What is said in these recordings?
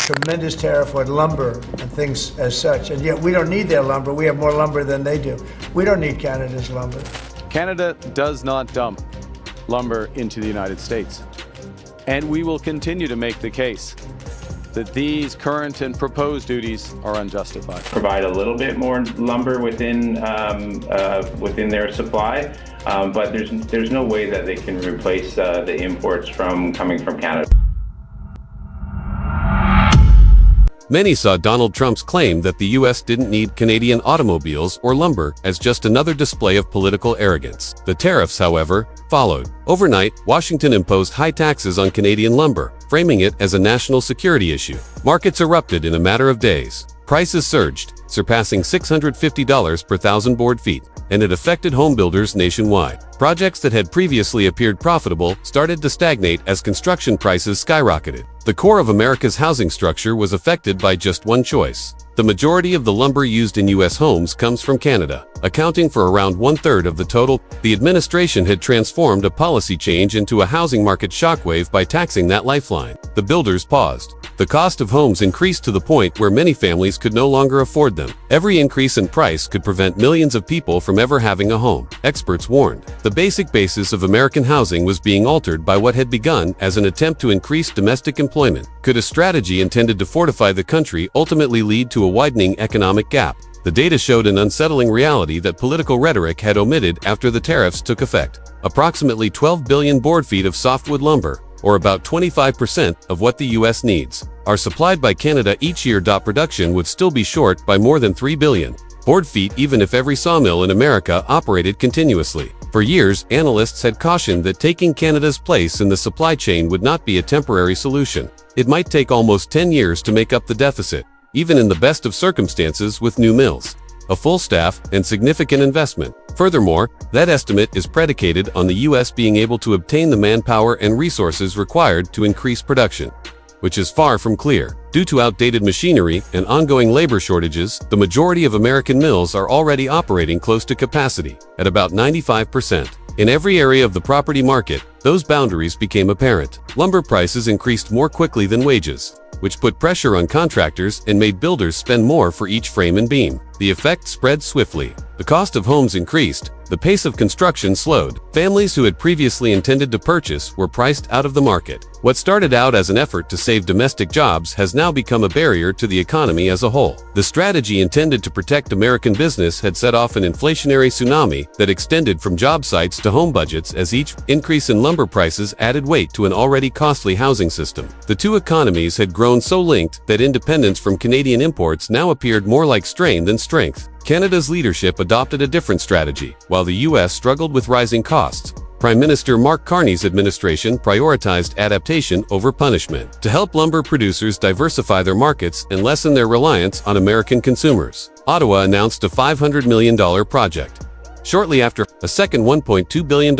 tremendous tariff on lumber and things as such, and yet we don't need their lumber. We have more lumber than they do. We don't need Canada's lumber. Canada does not dump lumber into the United States. And we will continue to make the case that these current and proposed duties are unjustified. Provide a little bit more lumber within their supply, but there's no way that they can replace the imports coming from Canada. Many saw Donald Trump's claim that the U.S. didn't need Canadian automobiles or lumber as just another display of political arrogance. The tariffs, however, followed. Overnight, Washington imposed high taxes on Canadian lumber, framing it as a national security issue. Markets erupted in a matter of days. Prices surged, surpassing $650 per thousand board feet, and it affected homebuilders nationwide. Projects that had previously appeared profitable started to stagnate as construction prices skyrocketed. The core of America's housing structure was affected by just one choice. The majority of the lumber used in U.S. homes comes from Canada, accounting for around 1/3 of the total. The administration had transformed a policy change into a housing market shockwave by taxing that lifeline. The builders paused. The cost of homes increased to the point where many families could no longer afford them. Every increase in price could prevent millions of people from ever having a home. Experts warned. The basic basis of American housing was being altered by what had begun as an attempt to increase domestic employment. Could a strategy intended to fortify the country ultimately lead to a widening economic gap? The data showed an unsettling reality that political rhetoric had omitted after the tariffs took effect. Approximately 12 billion board feet of softwood lumber, or about 25% of what the U.S. needs, are supplied by Canada each year. Production would still be short by more than 3 billion board feet even if every sawmill in America operated continuously. For years, analysts had cautioned that taking Canada's place in the supply chain would not be a temporary solution. It might take almost 10 years to make up the deficit, even in the best of circumstances with new mills, a full staff, and significant investment. Furthermore, that estimate is predicated on the U.S. being able to obtain the manpower and resources required to increase production, which is far from clear. Due to outdated machinery and ongoing labor shortages, the majority of American mills are already operating close to capacity, at about 95%. In every area of the property market, those boundaries became apparent. Lumber prices increased more quickly than wages, which put pressure on contractors and made builders spend more for each frame and beam. The effect spread swiftly. The cost of homes increased, the pace of construction slowed. Families who had previously intended to purchase were priced out of the market. What started out as an effort to save domestic jobs has now become a barrier to the economy as a whole. The strategy intended to protect American business had set off an inflationary tsunami that extended from job sites to home budgets as each increase in lumber prices added weight to an already costly housing system. The two economies had grown so linked that independence from Canadian imports now appeared more like strain than strength. Canada's leadership adopted a different strategy. While the U.S. struggled with rising costs, Prime Minister Mark Carney's administration prioritized adaptation over punishment to help lumber producers diversify their markets and lessen their reliance on American consumers. Ottawa announced a $500 million project. Shortly after, a second $1.2 billion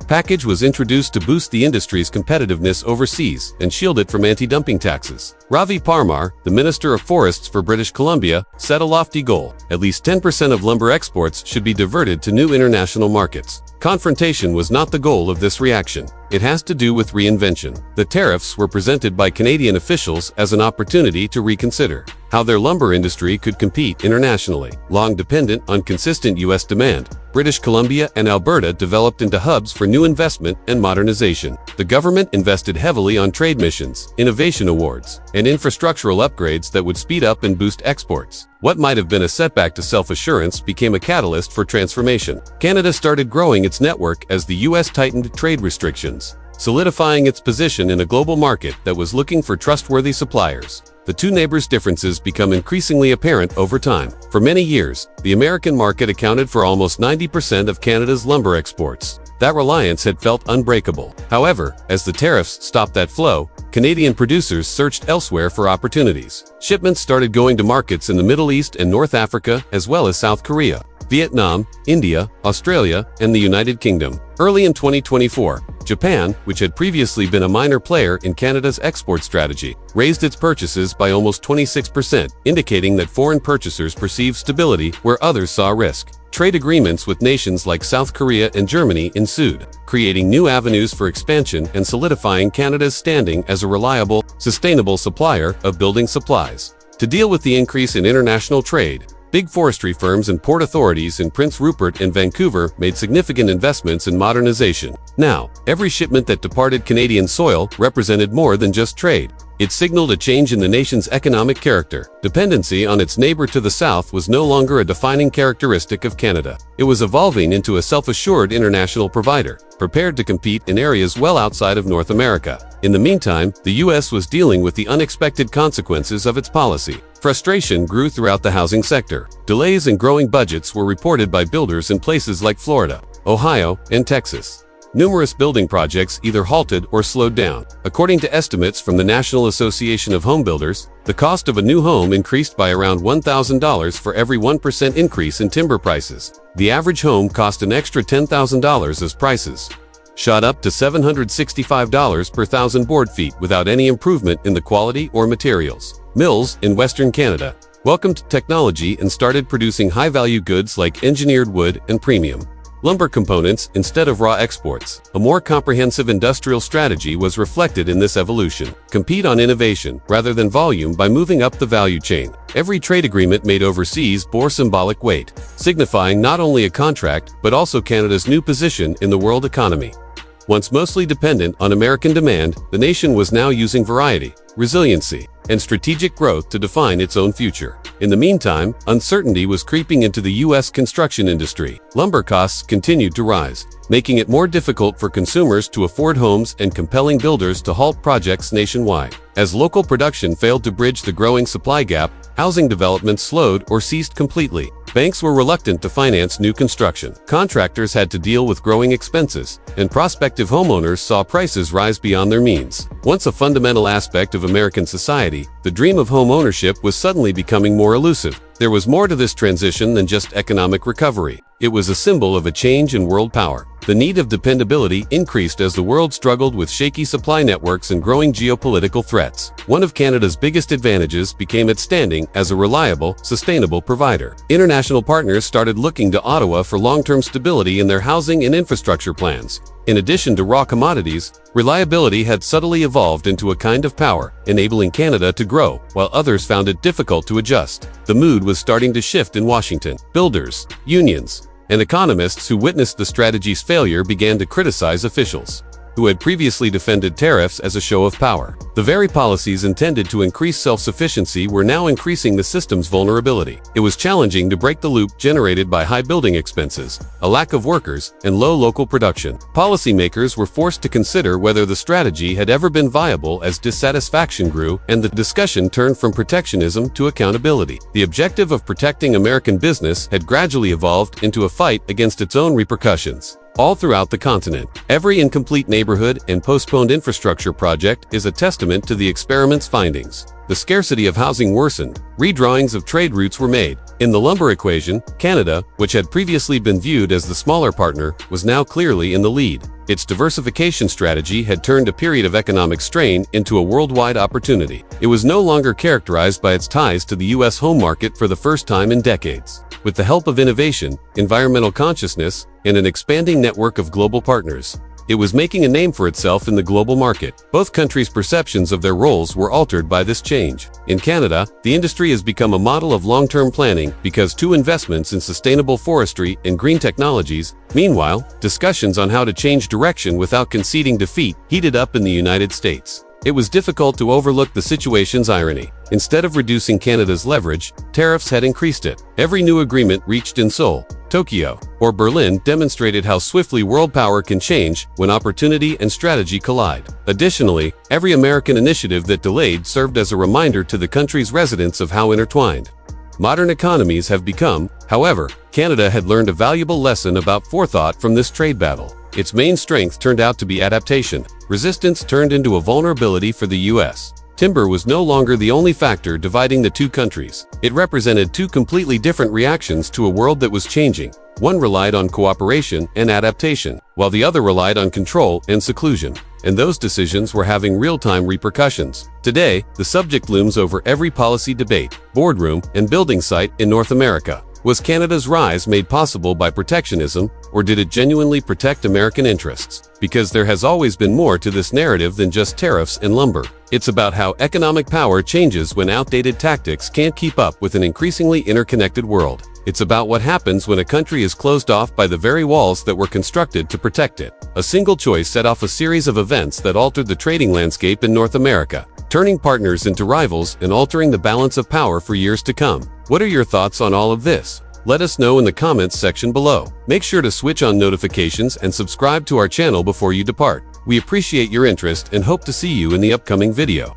package was introduced to boost the industry's competitiveness overseas and shield it from anti-dumping taxes. Ravi Parmar, the Minister of Forests for British Columbia, set a lofty goal. At least 10% of lumber exports should be diverted to new international markets. Confrontation was not the goal of this reaction. It has to do with reinvention. The tariffs were presented by Canadian officials as an opportunity to reconsider how their lumber industry could compete internationally. Long dependent on consistent U.S. demand, British Columbia and Alberta developed into hubs for new investment and modernization. The government invested heavily on trade missions, innovation awards, and infrastructural upgrades that would speed up and boost exports. What might have been a setback to self-assurance became a catalyst for transformation. Canada started growing its network as the U.S. tightened trade restrictions, solidifying its position in a global market that was looking for trustworthy suppliers. The two neighbors' differences become increasingly apparent over time. For many years, the American market accounted for almost 90% of Canada's lumber exports. That reliance had felt unbreakable. However, as the tariffs stopped that flow, Canadian producers searched elsewhere for opportunities. Shipments started going to markets in the Middle East and North Africa, as well as South Korea. Vietnam, India, Australia, and the United Kingdom. Early in 2024, Japan, which had previously been a minor player in Canada's export strategy, raised its purchases by almost 26%, indicating that foreign purchasers perceived stability where others saw risk. Trade agreements with nations like South Korea and Germany ensued, creating new avenues for expansion and solidifying Canada's standing as a reliable, sustainable supplier of building supplies. To deal with the increase in international trade, big forestry firms and port authorities in Prince Rupert and Vancouver made significant investments in modernization. Now, every shipment that departed Canadian soil represented more than just trade. It signaled a change in the nation's economic character. Dependency on its neighbor to the south was no longer a defining characteristic of Canada. It was evolving into a self-assured international provider, prepared to compete in areas well outside of North America. In the meantime, the U.S. was dealing with the unexpected consequences of its policy. Frustration grew throughout the housing sector. Delays in growing budgets were reported by builders in places like Florida, Ohio, and Texas. Numerous building projects either halted or slowed down. According to estimates from the National Association of Home Builders, the cost of a new home increased by around $1,000 for every 1% increase in timber prices. The average home cost an extra $10,000 as prices shot up to $765 per thousand board feet without any improvement in the quality or materials. Mills in Western Canada welcomed technology and started producing high-value goods like engineered wood and premium lumber components instead of raw exports. A more comprehensive industrial strategy was reflected in this evolution. Compete on innovation rather than volume by moving up the value chain. Every trade agreement made overseas bore symbolic weight, signifying not only a contract but also Canada's new position in the world economy. Once mostly dependent on American demand, the nation was now using variety, resiliency, and strategic growth to define its own future. In the meantime, uncertainty was creeping into the U.S. construction industry. Lumber costs continued to rise, making it more difficult for consumers to afford homes and compelling builders to halt projects nationwide. As local production failed to bridge the growing supply gap, housing development slowed or ceased completely. Banks were reluctant to finance new construction. Contractors had to deal with growing expenses, and prospective homeowners saw prices rise beyond their means. Once a fundamental aspect of American society, the dream of home ownership was suddenly becoming more elusive. There was more to this transition than just economic recovery. It was a symbol of a change in world power. The need of dependability increased as the world struggled with shaky supply networks and growing geopolitical threats. One of Canada's biggest advantages became its standing as a reliable, sustainable provider. International partners started looking to Ottawa for long-term stability in their housing and infrastructure plans. In addition to raw commodities, reliability had subtly evolved into a kind of power, enabling Canada to grow, while others found it difficult to adjust. The mood was starting to shift in Washington. Builders, unions, and economists who witnessed the strategy's failure began to criticize officials who had previously defended tariffs as a show of power. The very policies intended to increase self-sufficiency were now increasing the system's vulnerability. It was challenging to break the loop generated by high building expenses, a lack of workers, and low local production. Policymakers were forced to consider whether the strategy had ever been viable as dissatisfaction grew and the discussion turned from protectionism to accountability. The objective of protecting American business had gradually evolved into a fight against its own repercussions. All throughout the continent, every incomplete neighborhood and postponed infrastructure project is a testament to the experiment's findings. The scarcity of housing worsened, redrawings of trade routes were made. In the lumber equation, Canada, which had previously been viewed as the smaller partner, was now clearly in the lead. Its diversification strategy had turned a period of economic strain into a worldwide opportunity. It was no longer characterized by its ties to the U.S. home market for the first time in decades. With the help of innovation, environmental consciousness, and an expanding network of global partners, it was making a name for itself in the global market. Both countries' perceptions of their roles were altered by this change. In Canada, the industry has become a model of long-term planning because two investments in sustainable forestry and green technologies. Meanwhile, discussions on how to change direction without conceding defeat heated up in the United States. It was difficult to overlook the situation's irony. Instead of reducing Canada's leverage, tariffs had increased it. Every new agreement reached in Seoul, Tokyo, or Berlin demonstrated how swiftly world power can change when opportunity and strategy collide. Additionally, every American initiative that delayed served as a reminder to the country's residents of how intertwined modern economies have become. However, Canada had learned a valuable lesson about forethought from this trade battle. Its main strength turned out to be adaptation. Resistance turned into a vulnerability for the U.S. timber was no longer the only factor dividing the two countries. It represented two completely different reactions to a world that was changing. One relied on cooperation and adaptation, while the other relied on control and seclusion. And those decisions were having real-time repercussions. Today, the subject looms over every policy debate, boardroom, and building site in North America. Was Canada's rise made possible by protectionism, or did it genuinely protect American interests? Because there has always been more to this narrative than just tariffs and lumber. It's about how economic power changes when outdated tactics can't keep up with an increasingly interconnected world. It's about what happens when a country is closed off by the very walls that were constructed to protect it. A single choice set off a series of events that altered the trading landscape in North America, turning partners into rivals and altering the balance of power for years to come. What are your thoughts on all of this? Let us know in the comments section below. Make sure to switch on notifications and subscribe to our channel before you depart. We appreciate your interest and hope to see you in the upcoming video.